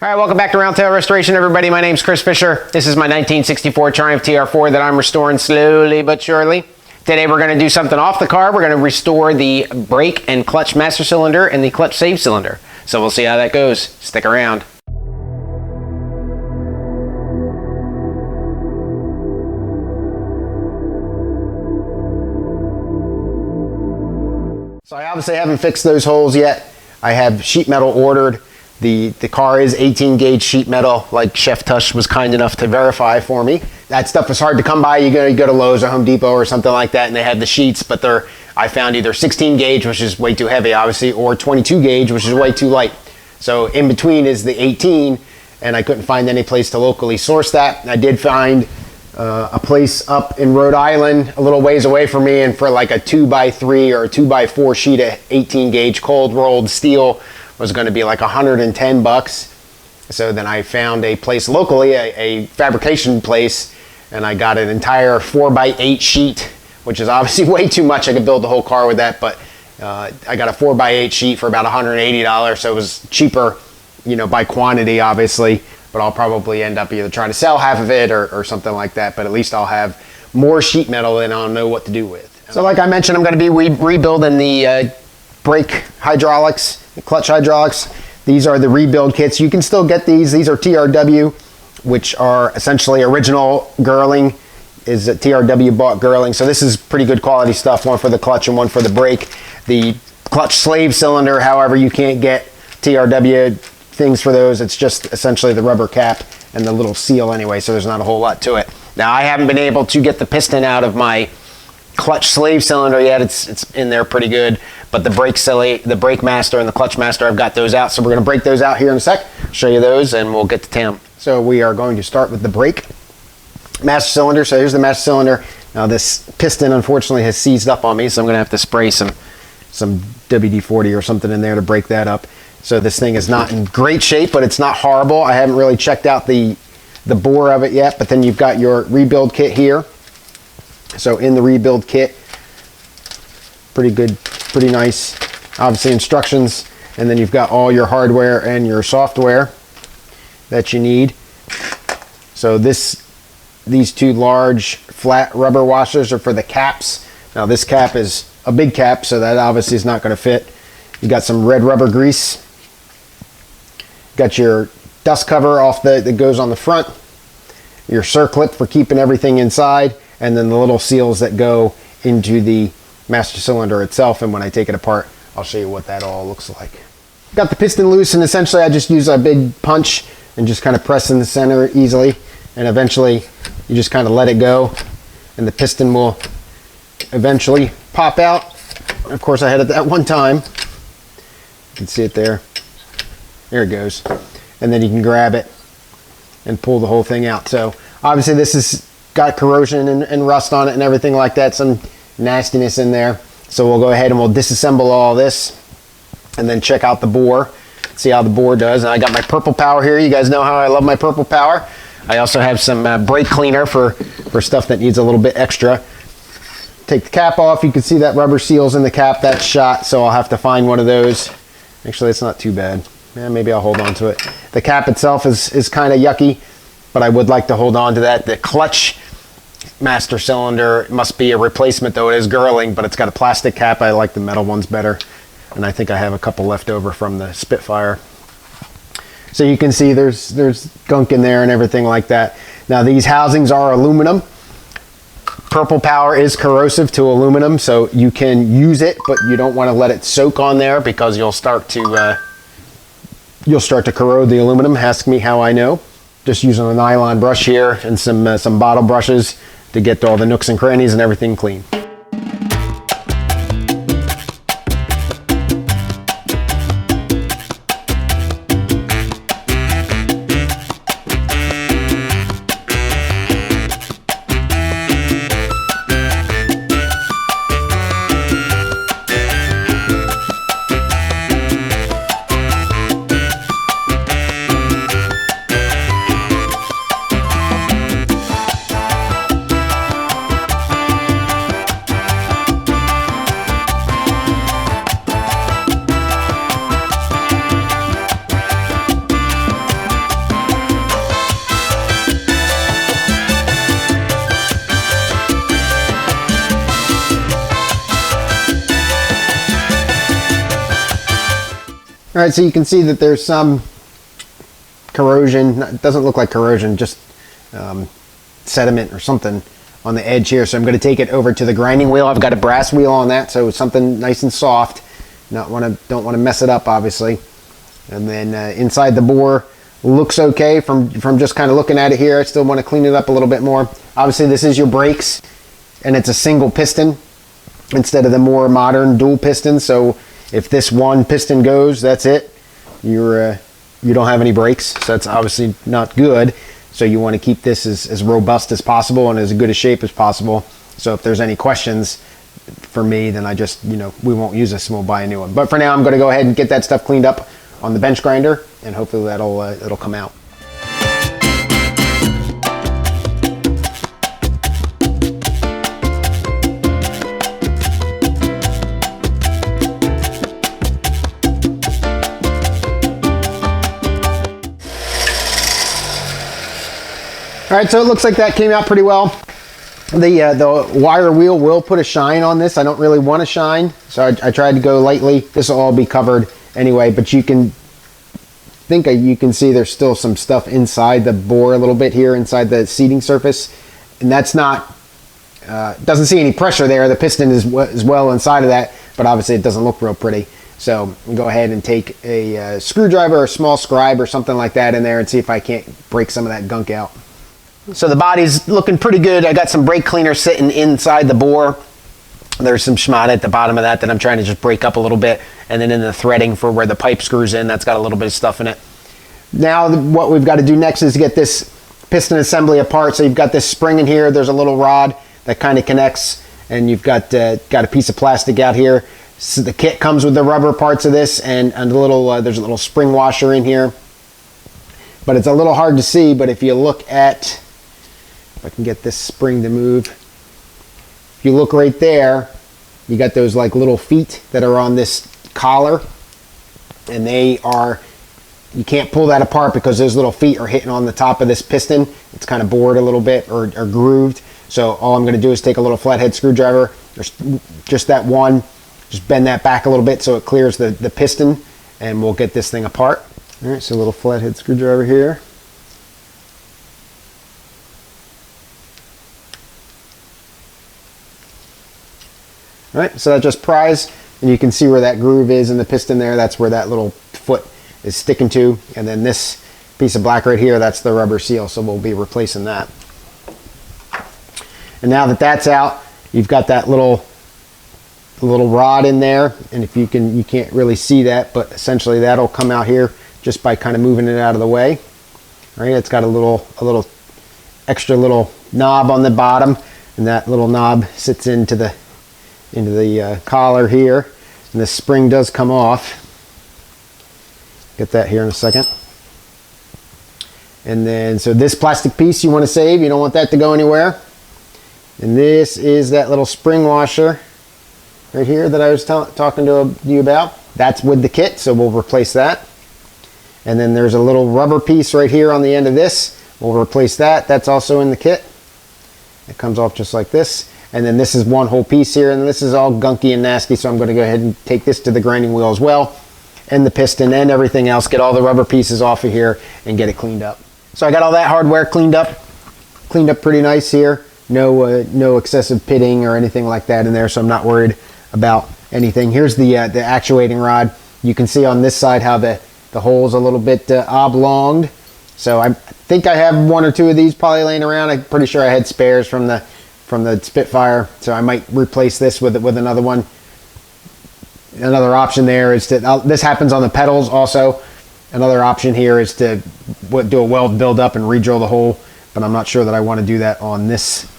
All right, welcome back to Roundtail Restoration, everybody. My name's Chris Fisher. This is my 1964 Triumph TR4 that I'm restoring slowly but surely. Today we're going to do something off the car. We're going to restore the brake and clutch master cylinder and the clutch save cylinder. So we'll see how that goes. Stick around. So I obviously haven't fixed those holes yet. I have sheet metal ordered. The car is 18 gauge sheet metal, like Chef Tush was kind enough to verify for me. That stuff is hard to come by. You go to Lowe's or Home Depot or something like that, and they have the sheets, but I found either 16 gauge, which is way too heavy, obviously, or 22 gauge, which is way too light. So in between is the 18, and I couldn't find any place to locally source that. I did find a place up in Rhode Island, a little ways away from me, and for like a 2x3 or a 2x4 sheet of 18 gauge cold rolled steel was going to be like 110 bucks. So then I found a place locally, a fabrication place, and I got an entire 4x8 sheet, which is obviously way too much. I could build the whole car with that, but I got a 4x8 sheet for about $180, so it was cheaper, you know, by quantity, obviously, but I'll probably end up either trying to sell half of it or something like that, but at least I'll have more sheet metal and I'll know what to do with. So like I mentioned, I'm going to be rebuilding the brake hydraulics, the clutch hydraulics. These are the rebuild kits. You can still get these. These are TRW, which are essentially original Girling. Is TRW bought Girling. So this is pretty good quality stuff, one for the clutch and one for the brake. The clutch slave cylinder, however, you can't get TRW things for those. It's just essentially the rubber cap and the little seal anyway, so there's not a whole lot to it. Now, I haven't been able to get the piston out of my clutch slave cylinder yet. It's in there pretty good, but the brake master and the clutch master, I've got those out, so we're going to break those out here in a sec, show you those, and we'll get to town. So we are going to start with the brake master cylinder. So here's the master cylinder. Now this piston unfortunately has seized up on me, so I'm going to have to spray some WD-40 or something in there to break that up. So this thing is not in great shape, but it's not horrible. I haven't really checked out the bore of it yet, but then you've got your rebuild kit here. So in the rebuild kit, pretty good, pretty nice, obviously instructions, and then you've got all your hardware and your software that you need. So these two large flat rubber washers are for the caps. Now this cap is a big cap, so that obviously is not going to fit. You got some red rubber grease. Got your dust cover off that goes on the front. Your circlip for keeping everything inside, and then the little seals that go into the master cylinder itself. And when I take it apart, I'll show you what that all looks like. Got the piston loose, and essentially I just use a big punch and just kind of press in the center easily, and eventually you just kind of let it go and the piston will eventually pop out. Of course, I had it that one time. You can see it there. There it goes. And then you can grab it and pull the whole thing out. So obviously this has got corrosion and rust on it and everything like that, some nastiness in there. So we'll go ahead and we'll disassemble all this and then check out the bore, see how the bore does. And I got my purple power here. You guys know how I love my purple power. I also have some brake cleaner for stuff that needs a little bit extra. Take the cap off. You can see that rubber seals in the cap. That's shot, so I'll have to find one of those. Actually, it's not too bad. Yeah, maybe I'll hold on to it. The cap itself is kind of yucky, but I would like to hold on to that. The clutch master cylinder must be a replacement, though it is Girling, but it's got a plastic cap. I like the metal ones better, and I think I have a couple left over from the Spitfire. So you can see there's gunk in there and everything like that. Now these housings are aluminum. Purple power is corrosive to aluminum, so you can use it, but you don't want to let it soak on there because you'll start to corrode the aluminum. Ask me how I know. Just using a nylon brush here and some bottle brushes to get all the nooks and crannies and everything clean. All right, so you can see that there's some corrosion. It doesn't look like corrosion, just sediment or something on the edge here. So I'm going to take it over to the grinding wheel. I've got a brass wheel on that, so something nice and soft. Don't want to mess it up, obviously. And then inside the bore looks okay from just kind of looking at it here. I still want to clean it up a little bit more. Obviously, this is your brakes, and it's a single piston instead of the more modern dual piston. So if this one piston goes, that's it. You don't have any brakes, so that's obviously not good. So you want to keep this as robust as possible and as good a shape as possible. So if there's any questions for me, then I just, we won't use this and we'll buy a new one. But for now, I'm going to go ahead and get that stuff cleaned up on the bench grinder, and hopefully it'll come out. All right, so it looks like that came out pretty well. The wire wheel will put a shine on this. I don't really want a shine, so I tried to go lightly. This will all be covered anyway, but you can see there's still some stuff inside the bore a little bit here, inside the seating surface, and that's not, doesn't see any pressure there. The piston is well inside of that, but obviously it doesn't look real pretty. So we'll go ahead and take a screwdriver or a small scribe or something like that in there and see if I can't break some of that gunk out. So the body's looking pretty good. I got some brake cleaner sitting inside the bore. There's some schmata at the bottom of that I'm trying to just break up a little bit. And then in the threading for where the pipe screws in, that's got a little bit of stuff in it. Now what we've got to do next is get this piston assembly apart. So you've got this spring in here. There's a little rod that kind of connects, and you've got a piece of plastic out here. So the kit comes with the rubber parts of this, and there's a little spring washer in here. But it's a little hard to see, but if you look at, if I can get this spring to move, if you look right there, you got those like little feet that are on this collar, and you can't pull that apart because those little feet are hitting on the top of this piston. It's kind of bored a little bit or grooved. So all I'm going to do is take a little flathead screwdriver, just that one, just bend that back a little bit so it clears the piston, and we'll get this thing apart. All right, so a little flathead screwdriver here. All right, so that just pries, and you can see where that groove is in the piston there. That's where that little foot is sticking to. And then this piece of black right here, that's the rubber seal, so we'll be replacing that. And now that that's out, you've got that little rod in there, and if you can't really see that, but essentially that'll come out here just by kind of moving it out of the way. All right, it's got a little extra little knob on the bottom, and that little knob sits into the collar here, and the spring does come off. Get that here in a second. And then, so this plastic piece you want to save, you don't want that to go anywhere. And this is that little spring washer right here that I was talking to you about. That's with the kit, so we'll replace that. And then there's a little rubber piece right here on the end of this. We'll replace that. That's also in the kit. It comes off just like this. And then this is one whole piece here, and this is all gunky and nasty, so I'm going to go ahead and take this to the grinding wheel as well, and the piston and everything else, get all the rubber pieces off of here and get it cleaned up. So I got all that hardware cleaned up pretty nice here. No excessive pitting or anything like that in there, so I'm not worried about anything. Here's the actuating rod. You can see on this side how the hole's a little bit oblonged. So I think I have one or two of these probably laying around. I'm pretty sure I had spares from the Spitfire, so I might replace this with another one. Another option there is to, this happens on the pedals also. Another option here is to do a weld build up and re-drill the hole, but I'm not sure that I want to do that on this.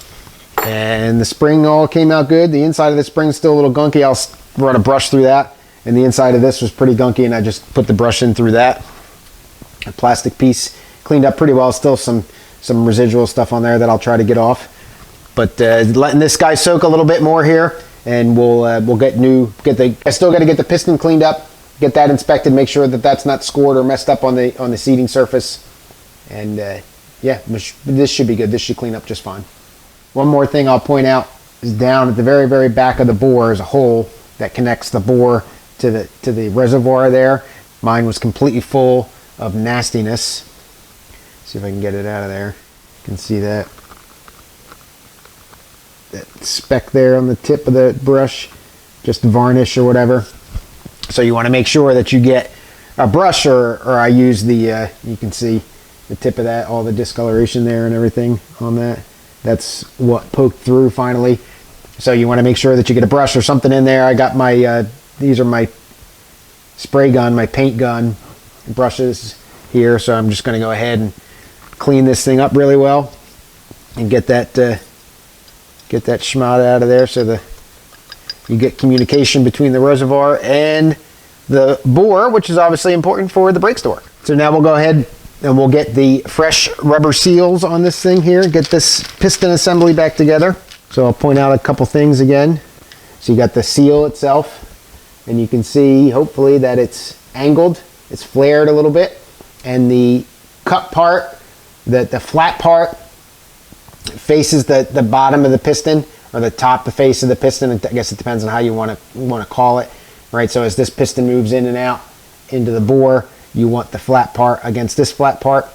And the spring all came out good. The inside of the spring is still a little gunky. I'll run a brush through that. And the inside of this was pretty gunky, and I just put the brush in through that. A plastic piece cleaned up pretty well. Still some residual stuff on there that I'll try to get off. But letting this guy soak a little bit more here, and we'll I still got to get the piston cleaned up, get that inspected, make sure that that's not scored or messed up on the seating surface. And yeah, this should be good. This should clean up just fine. One more thing I'll point out is down at the very, very back of the bore is a hole that connects the bore to the reservoir there. Mine was completely full of nastiness. See if I can get it out of there. You can see that speck there on the tip of the brush, just varnish or whatever. So you want to make sure that you get a brush, or I use the, you can see the tip of that, all the discoloration there and everything on that. That's what poked through finally. So you want to make sure that you get a brush or something in there. I got my, these are my spray gun, my paint gun brushes here. So I'm just going to go ahead and clean this thing up really well and get that schmott out of there, so you get communication between the reservoir and the bore, which is obviously important for the brake store. So now we'll go ahead and we'll get the fresh rubber seals on this thing here, get this piston assembly back together. So I'll point out a couple things again. So you got the seal itself, and you can see hopefully that it's angled, it's flared a little bit, and the cup part, the flat part faces the bottom of the piston, or the top, the face of the piston. I guess it depends on how you want to call it, right? So as this piston moves in and out into the bore, you want the flat part against this flat part.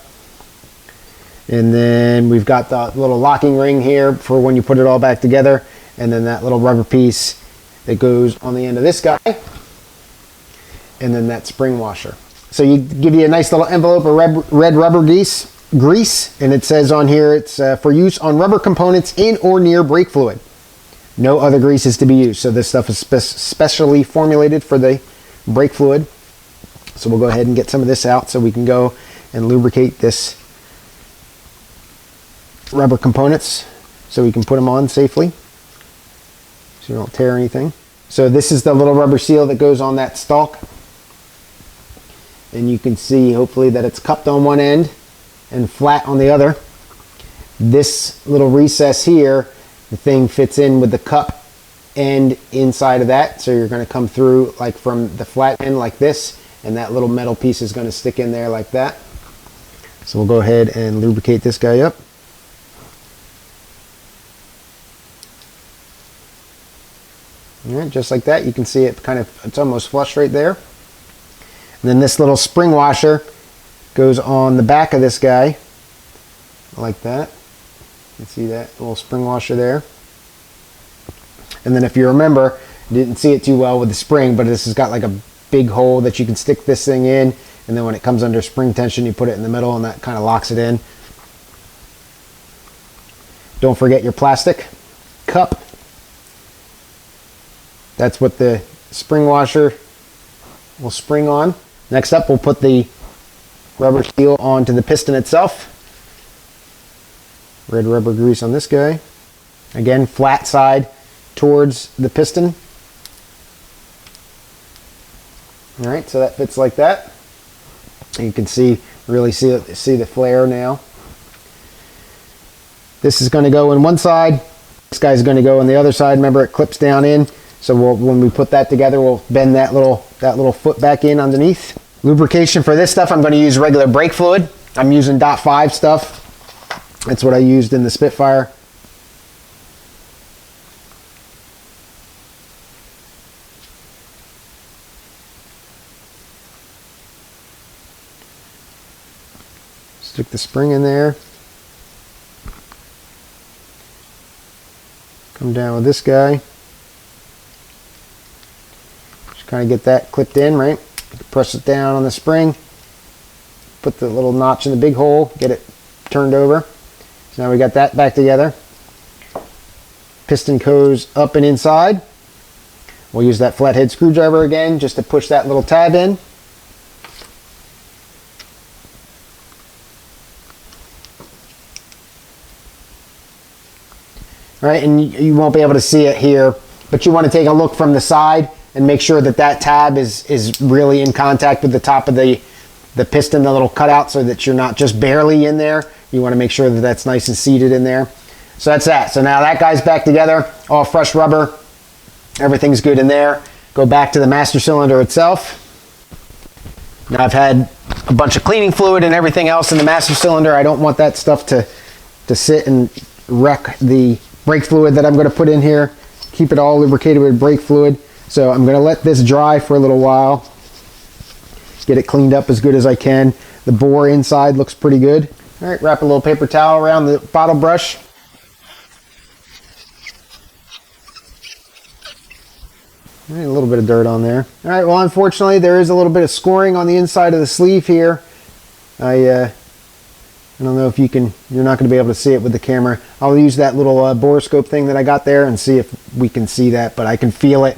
And then we've got the little locking ring here for when you put it all back together, and then that little rubber piece that goes on the end of this guy, and then that spring washer. So you give you a nice little envelope of red rubber grease, and it says on here it's for use on rubber components in or near brake fluid. No other grease is to be used. So this stuff is specially formulated for the brake fluid. So we'll go ahead and get some of this out so we can go and lubricate this rubber components so we can put them on safely so you don't tear anything. So this is the little rubber seal that goes on that stalk, and you can see hopefully that it's cupped on one end and flat on the other. This little recess here, the thing fits in with the cup end inside of that, so you're going to come through like from the flat end like this, and that little metal piece is going to stick in there like that. So we'll go ahead and lubricate this guy up. All right, just like that. You can see it it's almost flush right there. And then this little spring washer goes on the back of this guy like that. You can see that little spring washer there. And then if you remember, you didn't see it too well with the spring, but this has got like a big hole that you can stick this thing in, and then when it comes under spring tension, you put it in the middle, and that kind of locks it in. Don't forget your plastic cup. That's what the spring washer will spring on. Next up, we'll put the rubber seal onto the piston itself. Red rubber grease on this guy. Again, flat side towards the piston. All right, so that fits like that. You can really see the flare now. This is going to go in one side. This guy's going to go on the other side. Remember, it clips down in. So when we put that together, we'll bend that little foot back in underneath. Lubrication for this stuff, I'm going to use regular brake fluid. I'm using .5 stuff. That's what I used in the Spitfire. Stick the spring in there. Come down with this guy. Just kind of get that clipped in, right? Press it down on the spring. Put the little notch in the big hole. Get it turned over. So now we got that back together. Piston goes up and inside. We'll use that flathead screwdriver again just to push that little tab in. All right, and you won't be able to see it here, but you want to take a look from the side and make sure that that tab is really in contact with the top of the piston, the little cutout, so that you're not just barely in there. You want to make sure that that's nice and seated in there. So that's that. So now that guy's back together, all fresh rubber. Everything's good in there. Go back to the master cylinder itself. Now I've had a bunch of cleaning fluid and everything else in the master cylinder. I don't want that stuff to sit and wreck the brake fluid that I'm going to put in here. Keep it all lubricated with brake fluid. So I'm going to let this dry for a little while. get it cleaned up as good as I can. The bore inside looks pretty good. All right, wrap a little paper towel around the bottle brush. All right, a little bit of dirt on there. All right, well, unfortunately, there is a little bit of scoring on the inside of the sleeve here. I don't know if you can, you're not going to be able to see it with the camera. I'll use that little borescope thing that I got there and see if we can see that, but I can feel it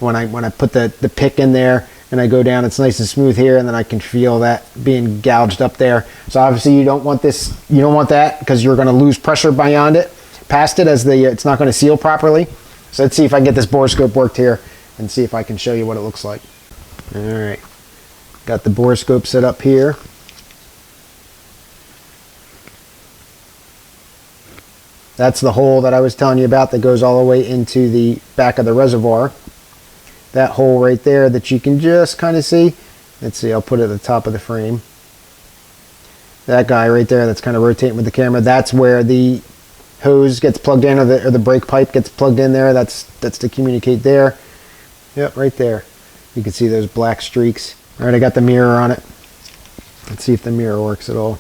when I put the pick in there and I go down. It's nice and smooth here, and then I can feel that being gouged up there. So obviously you don't want this, you don't want that, because you're going to lose pressure beyond it, past it, as it's not going to seal properly. So let's see if I can get this borescope worked here and see if I can show you what it looks like. All right, got the borescope set up here. That's the hole that I was telling you about that goes all the way into the back of the reservoir. That hole right there that you can just kind of see. Let's see, I'll put it at the top of the frame. That guy right there that's kind of rotating with the camera, that's where the hose gets plugged in, or the brake pipe gets plugged in there. That's to communicate there. Yep, right there. You can see those black streaks. All right, I got the mirror on it. Let's see if the mirror works at all.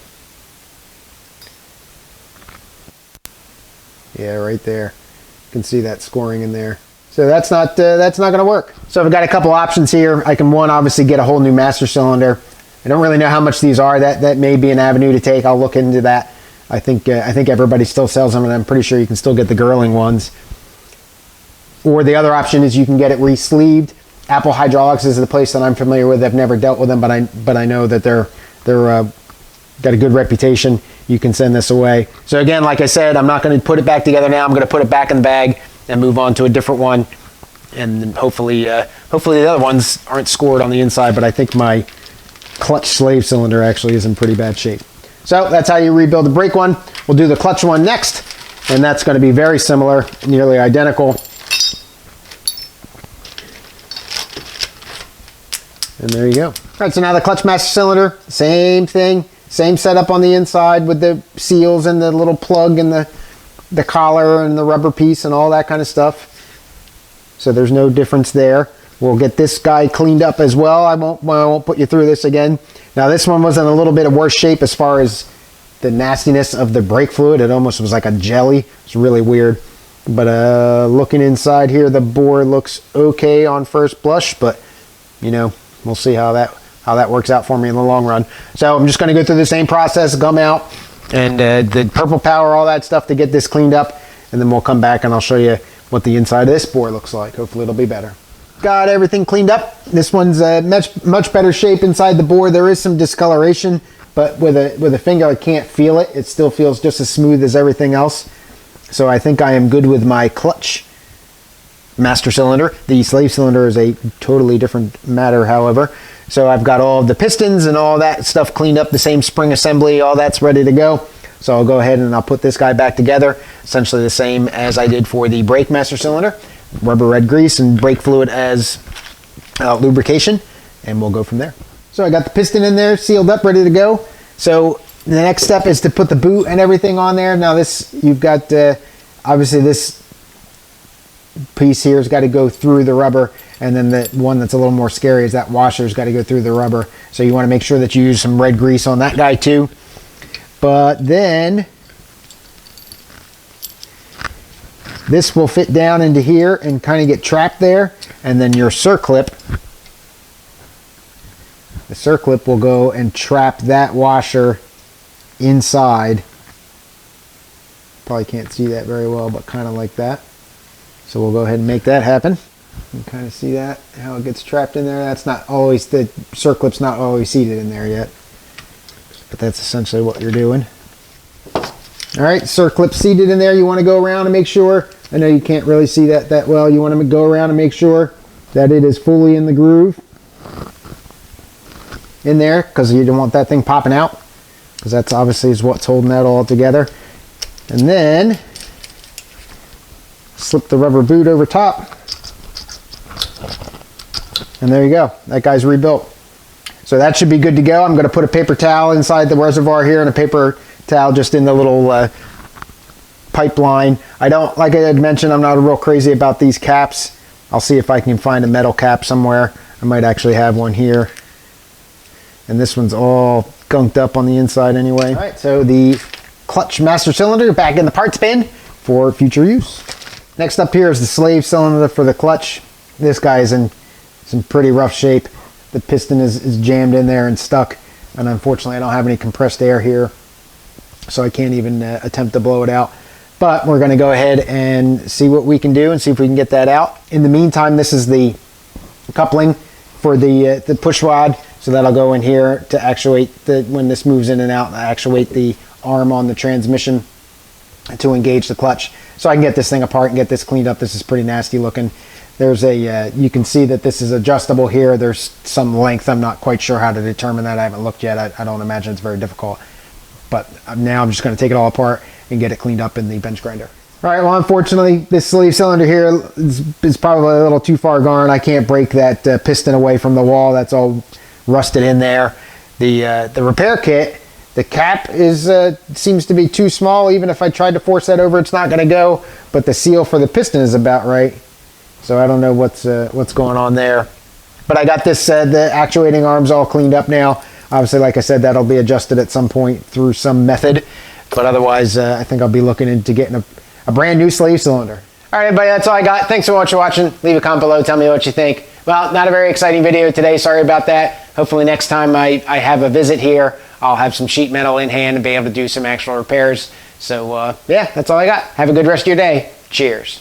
Yeah, right there. You can see that scoring in there. So that's not going to work. So I've got a couple options here. I can, one, obviously get a whole new master cylinder. I don't really know how much these are. That may be an avenue to take. I'll look into that. I think everybody still sells them, and I'm pretty sure you can still get the Girling ones. Or the other option is you can get it re-sleeved. Apple Hydraulics is the place that I'm familiar with. I've never dealt with them, but I know that they're got a good reputation. You can send this away. So again, like I said, I'm not going to put it back together now. I'm going to put it back in the bag and move on to a different one. And then hopefully the other ones aren't scored on the inside, but I think my clutch slave cylinder actually is in pretty bad shape. So that's how you rebuild the brake one. We'll do the clutch one next, and that's going to be very similar, nearly identical. And there you go. All right, so now the clutch master cylinder, same thing. Same setup on the inside with the seals and the little plug and the collar and the rubber piece and all that kind of stuff. So there's no difference there. We'll get this guy cleaned up as well. I won't put you through this again. Now this one was in a little bit of worse shape as far as the nastiness of the brake fluid. It almost was like a jelly. It's really weird. But looking inside here, the bore looks okay on first blush, but you know, we'll see how that works out for me in the long run. So I'm just going to go through the same process, gum out, and the purple power, all that stuff to get this cleaned up, and then we'll come back and I'll show you what the inside of this bore looks like. Hopefully it'll be better. Got everything cleaned up. This one's much better shape inside the bore. There is some discoloration, but with a finger I can't feel it. It still feels just as smooth as everything else. So I think I am good with my clutch master cylinder. The slave cylinder is a totally different matter, however. So I've got all of the pistons and all that stuff cleaned up, the same spring assembly, all that's ready to go. So I'll go ahead and I'll put this guy back together, essentially the same as I did for the brake master cylinder. Rubber red grease and brake fluid as lubrication, and we'll go from there. So I got the piston in there, sealed up, ready to go. So the next step is to put the boot and everything on there. Now this, you've got, obviously this piece here has got to go through the rubber, and then the one that's a little more scary is that washer's got to go through the rubber. So you want to make sure that you use some red grease on that guy too. But then this will fit down into here and kind of get trapped there, and then your circlip, the circlip will go and trap that washer inside. Probably can't see that very well, but kind of like that. So we'll go ahead and make that happen. You can kind of see that, how it gets trapped in there. That's not always, the circlip's not always seated in there yet, but that's essentially what you're doing. All right, circlip seated in there. You want to go around and make sure, I know you can't really see that well, you want to go around and make sure that it is fully in the groove in there, because you don't want that thing popping out, because that's obviously is what's holding that all together. And then slip the rubber boot over top, and there you go. That guy's rebuilt. So that should be good to go. I'm going to put a paper towel inside the reservoir here and a paper towel just in the little pipeline. I don't, like I had mentioned, I'm not real crazy about these caps. I'll see if I can find a metal cap somewhere. I might actually have one here. and this one's all gunked up on the inside anyway. All right, so the clutch master cylinder back in the parts bin for future use. Next up here is the slave cylinder for the clutch. This guy is in some pretty rough shape. The piston is jammed in there and stuck, and unfortunately I don't have any compressed air here, so I can't even attempt to blow it out. But we're going to go ahead and see what we can do and see if we can get that out. In the meantime, this is the coupling for the push rod, so that'll go in here to actuate when this moves in and out, actuate the arm on the transmission to engage the clutch. So I can get this thing apart and get this cleaned up. This is pretty nasty looking. There's you can see that this is adjustable here. There's some length. I'm not quite sure how to determine that. I haven't looked yet. I don't imagine it's very difficult. But now I'm just going to take it all apart and get it cleaned up in the bench grinder. All right, well, unfortunately, this sleeve cylinder here is probably a little too far gone. I can't break that piston away from the wall. That's all rusted in there. The repair kit, the cap seems to be too small. Even if I tried to force that over, it's not going to go. But the seal for the piston is about right. So I don't know what's going on there. But I got this the actuating arms all cleaned up now. Obviously, like I said, that'll be adjusted at some point through some method. But otherwise, I think I'll be looking into getting a brand new sleeve cylinder. All right, everybody, that's all I got. Thanks so much for watching. Leave a comment below. Tell me what you think. Well, not a very exciting video today. Sorry about that. Hopefully next time I have a visit here, I'll have some sheet metal in hand and be able to do some actual repairs. So, yeah, that's all I got. Have a good rest of your day. Cheers.